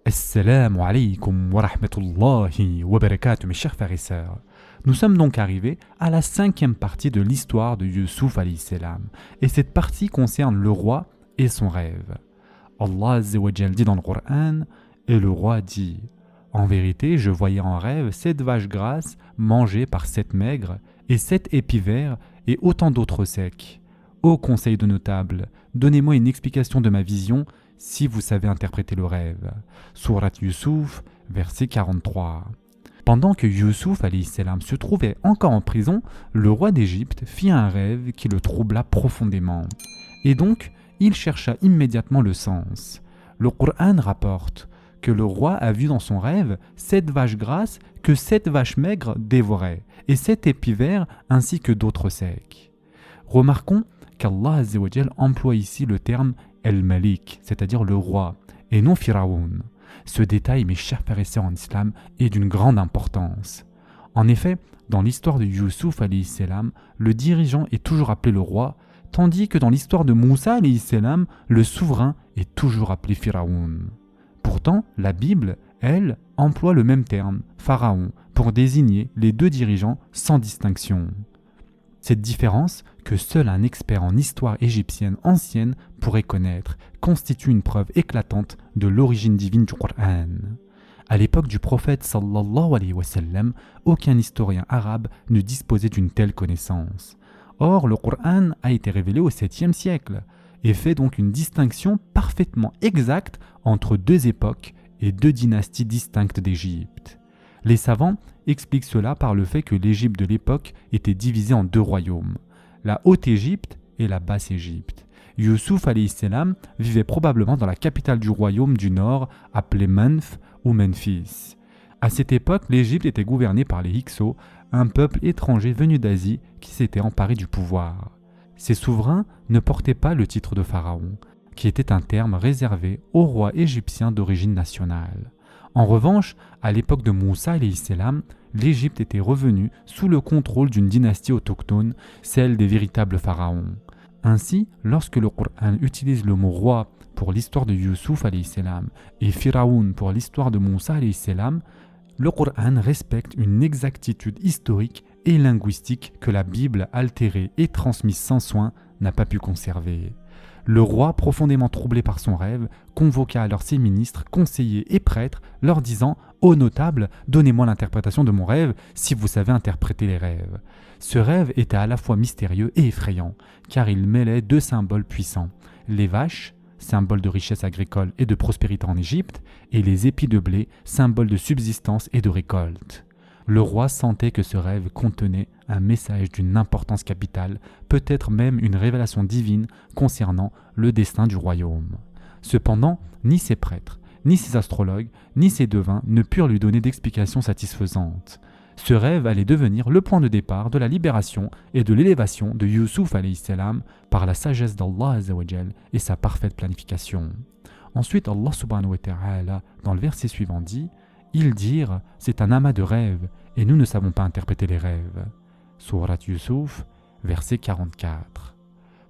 Assalamu alaikum wa rahmatullahi wa barakatuh, mes chers frères et sœurs. Nous sommes donc arrivés à la 5e partie de l'histoire de Yusuf alayhi salam. Et cette partie concerne le roi et son rêve. Allah Azza wa Jal dit dans le Coran, et le roi dit: en vérité, je voyais en rêve 7 vaches grasses mangées par 7 maigres, et 7 épis verts, et autant d'autres secs. Ô conseil de notables, donnez-moi une explication de ma vision, si vous savez interpréter le rêve. Surat Yusuf, verset 43. Pendant que Yusuf alayhi salam se trouvait encore en prison, le roi d'Égypte fit un rêve qui le troubla profondément. Et donc, il chercha immédiatement le sens. Le Coran rapporte que le roi a vu dans son rêve 7 vaches grasses que 7 vaches maigres dévoraient, et 7 épis verts ainsi que d'autres secs. Remarquons qu'Allah Azza wa Jal emploie ici le terme El-Malik, c'est-à-dire le roi, et non Pharaon. Ce détail, mes chers frères et sœurs en islam, est d'une grande importance. En effet, dans l'histoire de Yusuf alayhi salam, le dirigeant est toujours appelé le roi, tandis que dans l'histoire de Moussa alayhi salam, le souverain est toujours appelé Pharaon. Pourtant, la Bible, elle, emploie le même terme, pharaon, pour désigner les deux dirigeants sans distinction. Cette différence, que seul un expert en histoire égyptienne ancienne pourrait connaître, constitue une preuve éclatante de l'origine divine du Coran. À l'époque du prophète sallallahu alayhi wa sallam, aucun historien arabe ne disposait d'une telle connaissance. Or, le Coran a été révélé au 7e siècle et fait donc une distinction parfaitement exacte entre deux époques et deux dynasties distinctes d'Égypte. Les savants expliquent cela par le fait que l'Égypte de l'époque était divisée en 2 royaumes, la Haute-Égypte et la Basse-Égypte. Yusuf alayhi salam vivait probablement dans la capitale du royaume du Nord, appelée Menf ou Memphis. À cette époque, l'Égypte était gouvernée par les Hyksos, un peuple étranger venu d'Asie qui s'était emparé du pouvoir. Ces souverains ne portaient pas le titre de pharaon, qui était un terme réservé aux rois égyptiens d'origine nationale. En revanche, à l'époque de Moussa alayhi salam, l'Égypte était revenue sous le contrôle d'une dynastie autochtone, celle des véritables pharaons. Ainsi, lorsque le Coran utilise le mot roi pour l'histoire de Yusuf alayhi salam et Pharaon pour l'histoire de Moussa alayhi salam, le Coran respecte une exactitude historique et linguistique que la Bible altérée et transmise sans soin n'a pas pu conserver. Le roi, profondément troublé par son rêve, convoqua alors ses ministres, conseillers et prêtres, leur disant « Ô notables, donnez-moi l'interprétation de mon rêve, si vous savez interpréter les rêves. » Ce rêve était à la fois mystérieux et effrayant, car il mêlait 2 symboles puissants, les vaches, symbole de richesse agricole et de prospérité en Égypte, et les épis de blé, symbole de subsistance et de récolte. Le roi sentait que ce rêve contenait un message d'une importance capitale, peut-être même une révélation divine concernant le destin du royaume. Cependant, ni ses prêtres, ni ses astrologues, ni ses devins ne purent lui donner d'explication satisfaisante. Ce rêve allait devenir le point de départ de la libération et de l'élévation de Yusuf alayhi salam par la sagesse d'Allah Azza wa Jal et sa parfaite planification. Ensuite, Allah subhanahu wa ta'ala, dans le verset suivant, dit « Ils dirent, c'est un amas de rêves, et nous ne savons pas interpréter les rêves. » Surat Yusuf, verset 44.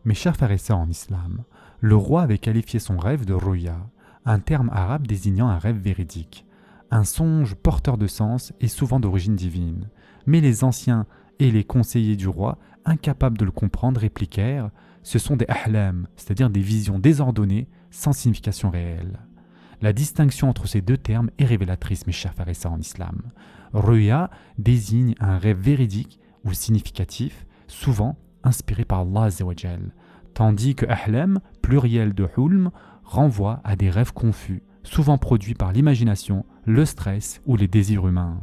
Mes chers frères et sœurs en islam, le roi avait qualifié son rêve de ruya, un terme arabe désignant un rêve véridique. Un songe porteur de sens et souvent d'origine divine. Mais les anciens et les conseillers du roi, incapables de le comprendre, répliquèrent « Ce sont des ahlam, c'est-à-dire des visions désordonnées, sans signification réelle. » La distinction entre ces 2 termes est révélatrice, mes chers frères et sœurs en islam. Ruya désigne un rêve véridique ou significatif, souvent inspiré par Allah Azza wa Jal, tandis que ahlam, pluriel de hulm, renvoie à des rêves confus, souvent produits par l'imagination, le stress ou les désirs humains.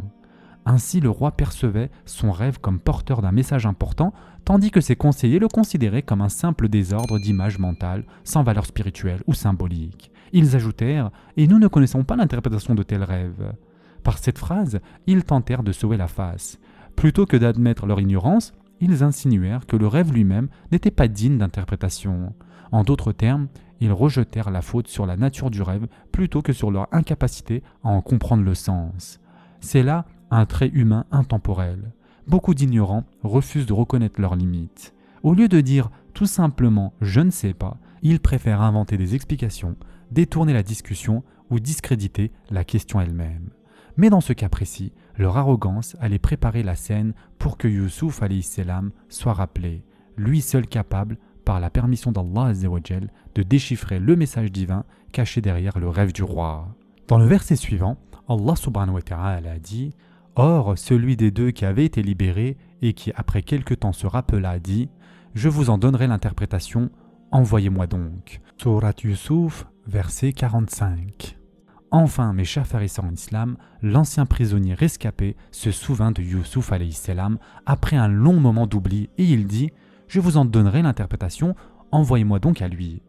Ainsi, le roi percevait son rêve comme porteur d'un message important, tandis que ses conseillers le considéraient comme un simple désordre d'images mentales, sans valeur spirituelle ou symbolique. Ils ajoutèrent « Et nous ne connaissons pas l'interprétation de tels rêves. » Par cette phrase, ils tentèrent de sauver la face. Plutôt que d'admettre leur ignorance, ils insinuèrent que le rêve lui-même n'était pas digne d'interprétation. En d'autres termes, ils rejetèrent la faute sur la nature du rêve plutôt que sur leur incapacité à en comprendre le sens. C'est là un trait humain intemporel. Beaucoup d'ignorants refusent de reconnaître leurs limites. Au lieu de dire tout simplement « je ne sais pas », ils préfèrent inventer des explications, détourner la discussion ou discréditer la question elle-même. Mais dans ce cas précis, leur arrogance allait préparer la scène pour que Youssouf alayhi salam soit rappelé, lui seul capable, par la permission d'Allah Azza wa Jal, de déchiffrer le message divin caché derrière le rêve du roi. Dans le verset suivant, Allah subhanahu wa ta'ala a dit « Or, celui des deux qui avait été libéré et qui après quelque temps se rappela dit « Je vous en donnerai l'interprétation, envoyez-moi donc. » Surat Yusuf, verset 45. Enfin, mes chers frères et sœurs en islam, l'ancien prisonnier rescapé se souvint de Youssouf alayhi salam après un long moment d'oubli et il dit « Je vous en donnerai l'interprétation, envoyez-moi donc à lui. »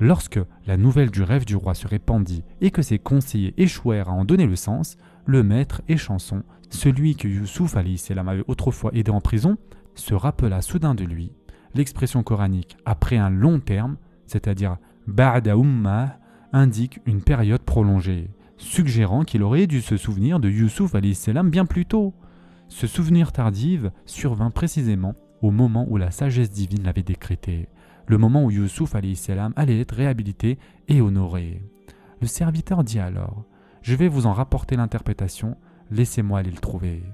Lorsque la nouvelle du rêve du roi se répandit et que ses conseillers échouèrent à en donner le sens, le maître Échanson, celui que Youssouf alayhi salam avait autrefois aidé en prison, se rappela soudain de lui. L'expression coranique « après un long terme », c'est-à-dire « ba'da ummah », indique une période prolongée, suggérant qu'il aurait dû se souvenir de Youssouf alayhi salam bien plus tôt. Ce souvenir tardif survint précisément au moment où la sagesse divine l'avait décrété, le moment où Youssouf alayhi salam allait être réhabilité et honoré. Le serviteur dit alors « Je vais vous en rapporter l'interprétation, laissez-moi aller le trouver. »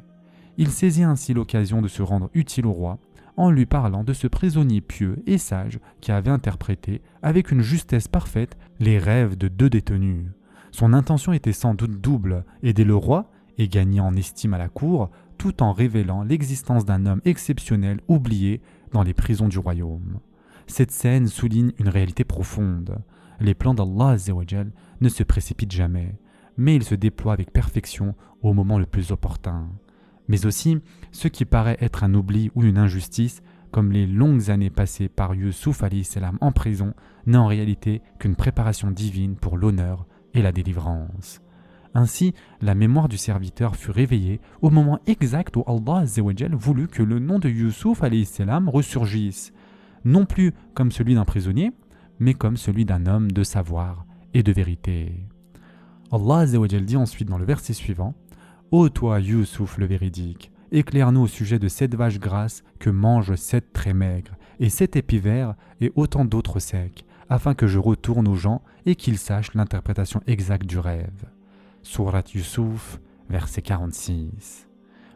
Il saisit ainsi l'occasion de se rendre utile au roi en lui parlant de ce prisonnier pieux et sage qui avait interprété avec une justesse parfaite les rêves de deux détenus. Son intention était sans doute double, aider le roi et gagner en estime à la cour, tout en révélant l'existence d'un homme exceptionnel oublié dans les prisons du royaume. Cette scène souligne une réalité profonde. Les plans d'Allah Azza wa Jal ne se précipitent jamais, mais ils se déploient avec perfection au moment le plus opportun. Mais aussi, ce qui paraît être un oubli ou une injustice, comme les longues années passées par Youssouf alayhi salam en prison, n'est en réalité qu'une préparation divine pour l'honneur et la délivrance. Ainsi, la mémoire du serviteur fut réveillée au moment exact où Allah Azza wa Jal voulut que le nom de Youssouf alayhi salam ressurgisse, non plus comme celui d'un prisonnier, mais comme celui d'un homme de savoir et de vérité. Allah Azza wa Jal dit ensuite dans le verset suivant « Ô toi, Youssouf le véridique, éclaire-nous au sujet de cette vache grasse que mangent 7 très maigres, et 7 épis verts et autant d'autres secs, afin que je retourne aux gens et qu'ils sachent l'interprétation exacte du rêve. » Surat Yusuf, verset 46.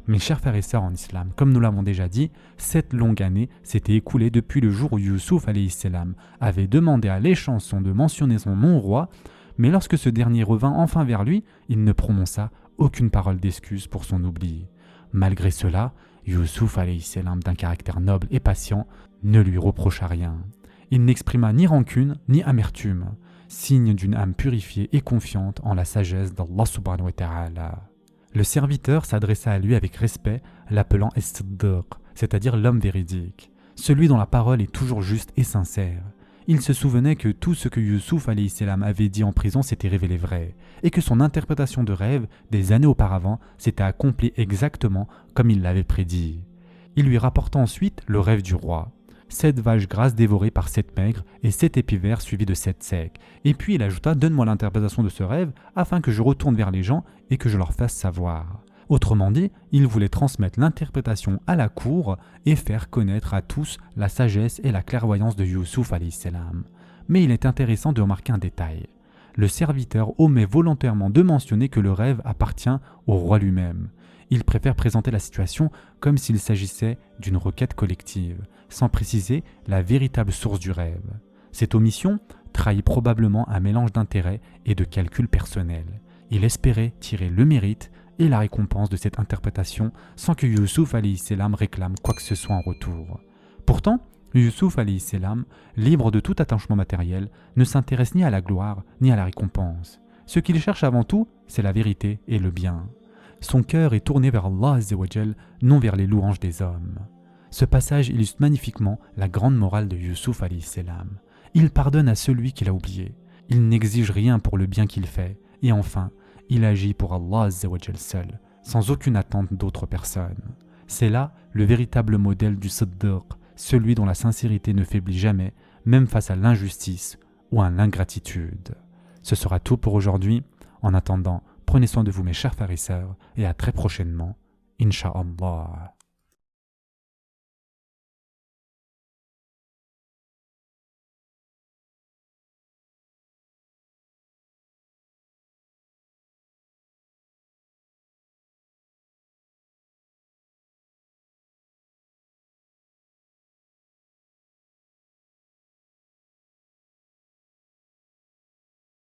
Mes chers frères et sœurs en islam, comme nous l'avons déjà dit, 7 longues années s'étaient écoulées depuis le jour où Youssouf alayhi salam avait demandé à l'Échanson de mentionner son nom au roi, mais lorsque ce dernier revint enfin vers lui, il ne prononça aucune parole d'excuse pour son oubli. Malgré cela, Youssouf alayhi salam, d'un caractère noble et patient, ne lui reprocha rien. Il n'exprima ni rancune ni amertume, signe d'une âme purifiée et confiante en la sagesse d'Allah subhanahu wa ta'ala. Le serviteur s'adressa à lui avec respect, l'appelant As-Siddiq, c'est-à-dire l'homme véridique, celui dont la parole est toujours juste et sincère. Il se souvenait que tout ce que Youssouf alayhi salam avait dit en prison s'était révélé vrai, et que son interprétation de rêve des années auparavant s'était accomplie exactement comme il l'avait prédit. Il lui rapporta ensuite le rêve du roi. 7 vaches grasses dévorées par 7 maigres et 7 épis verts suivis de 7 secs. Et puis il ajouta « Donne-moi l'interprétation de ce rêve afin que je retourne vers les gens et que je leur fasse savoir. » Autrement dit, il voulait transmettre l'interprétation à la cour et faire connaître à tous la sagesse et la clairvoyance de Youssouf alayhi salam. Mais il est intéressant de remarquer un détail. Le serviteur omet volontairement de mentionner que le rêve appartient au roi lui-même. Il préfère présenter la situation comme s'il s'agissait d'une requête collective, sans préciser la véritable source du rêve. Cette omission trahit probablement un mélange d'intérêts et de calculs personnels. Il espérait tirer le mérite et la récompense de cette interprétation sans que Youssouf alayhi salam réclame quoi que ce soit en retour. Pourtant, Youssouf alayhi salam, libre de tout attachement matériel, ne s'intéresse ni à la gloire ni à la récompense. Ce qu'il cherche avant tout, c'est la vérité et le bien. Son cœur est tourné vers Allah Azza wa Jal, non vers les louanges des hommes. Ce passage illustre magnifiquement la grande morale de Youssouf alayhi salam. Il pardonne à celui qu'il a oublié. Il n'exige rien pour le bien qu'il fait. Et enfin, il agit pour Allah Azza wa Jal seul, sans aucune attente d'autre personne. C'est là le véritable modèle du Siddiq, celui dont la sincérité ne faiblit jamais, même face à l'injustice ou à l'ingratitude. Ce sera tout pour aujourd'hui. En attendant, prenez soin de vous mes chers frères et sœurs, et à très prochainement, Inch'Allah.